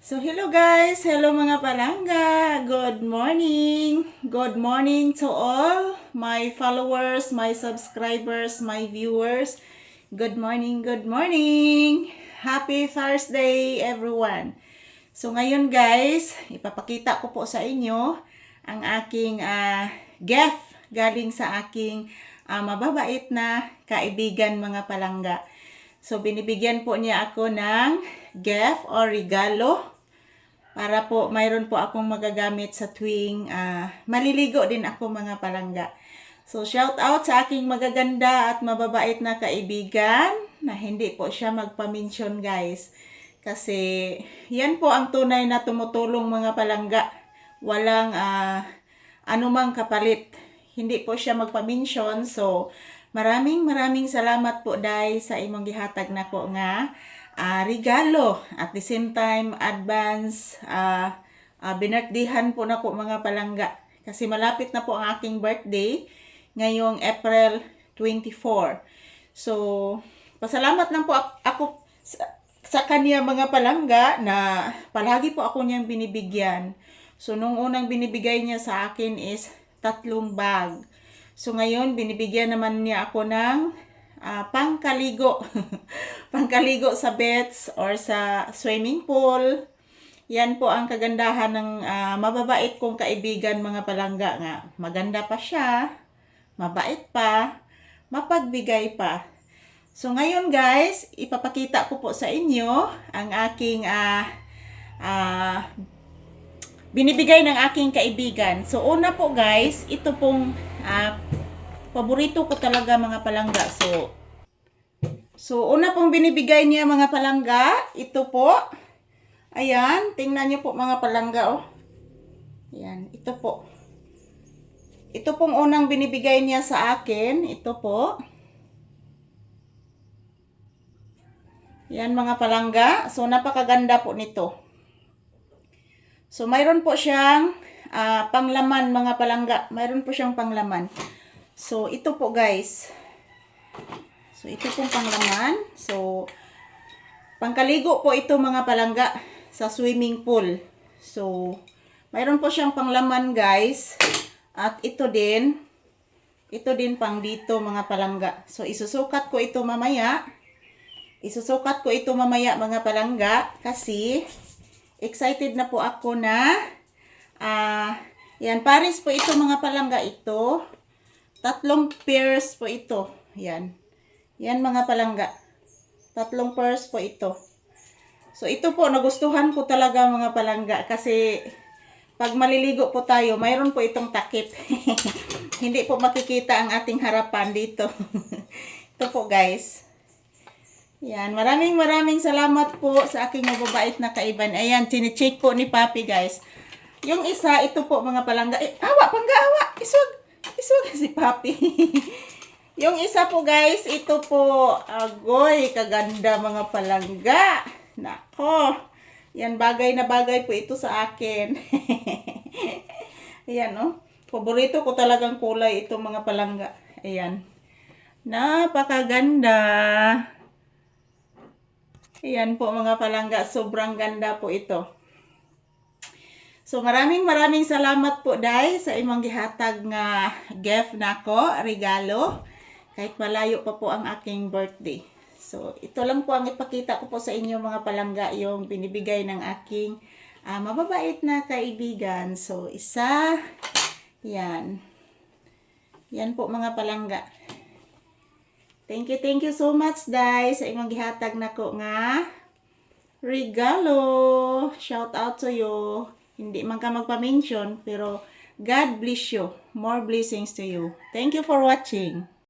So, hello guys! Hello mga palangga! Good morning! Good morning to all my followers, my subscribers, my viewers. Good morning, good morning! Happy Thursday everyone! So, ngayon guys, ipapakita ko po sa inyo ang aking gift galing sa aking mababait na kaibigan mga palangga. So, binibigyan po niya ako ng gift or regalo para po mayroon po akong magagamit sa tuwing maliligo din ako mga palangga. So, shout out sa aking magaganda at mababait na kaibigan na hindi po siya magpaminsyon guys. Kasi yan po ang tunay na tumutulong mga palangga. Walang anumang kapalit. Hindi po siya magpaminsyon. So, maraming salamat po dahil sa imong gihatag nako nga regalo. At the same time, advance binirthdayan po nako mga palangga. Kasi malapit na po ang aking birthday ngayong April 24. So, pasalamat lang po ako sa kanya mga palangga na palagi po ako niyang binibigyan. So, nung unang binibigay niya sa akin is 3 bag. So, ngayon, binibigyan naman niya ako ng pangkaligo. Pangkaligo sa beach or sa swimming pool. Yan po ang kagandahan ng mababait kong kaibigan mga palangga nga. Maganda pa siya, mabait pa, mapagbigay pa. So ngayon guys, ipapakita ko po sa inyo ang aking binibigay ng aking kaibigan. So una po guys, ito pong paborito ko talaga mga palangga. So una pong binibigay niya mga palangga, ito po. Ayan, tingnan niyo po mga palangga oh. Ayan, ito po. Ito pong unang binibigay niya sa akin, ito po. Ayan mga palangga, so napakaganda po nito. So mayroon po siyang panglaman mga palangga, mayroon po siyang panglaman. So ito po guys. So ito pong panglaman. So pangkaligo po ito mga palangga sa swimming pool. So mayroon po siyang panglaman guys. At ito din pang dito mga palangga. So isusukat ko ito mamaya. Isusukat ko ito mamaya mga palangga kasi excited na po ako na yan, pares po ito mga palangga ito. 3 pairs po ito. Yan. Yan mga palangga. 3 pairs po ito. So ito po nagustuhan ko talaga mga palangga kasi pag maliligo po tayo, mayroon po itong takip. Hindi po makikita ang ating harapan dito. Ito po guys. Yan, maraming salamat po sa aking mababait na kaibigan. Ayan, chine-check po ni Papi guys. Yung isa, ito po mga palangga. Awa, pangga-awa. Iswag si Papi. Yung isa po guys, ito po. Agoy, kaganda mga palangga. Nako. Yan, bagay na bagay po ito sa akin. Ayan, oh. Paborito ko talagang kulay ito mga palangga. Ayan. Napakaganda. Ayan po mga palangga. Sobrang ganda po ito. So maraming salamat po dahil sa imong gihatag nga gift nako, regalo. Kahit malayo pa po ang aking birthday. So ito lang po ang ipakita ko po sa inyo mga palangga, yung binibigay ng aking mababait na kaibigan. So isa, yan. Yan po mga palangga. Thank you so much guys sa imong gihatag nako nga regalo. Shout out to you. Hindi man ka magpa-mention pero God bless you. More blessings to you. Thank you for watching.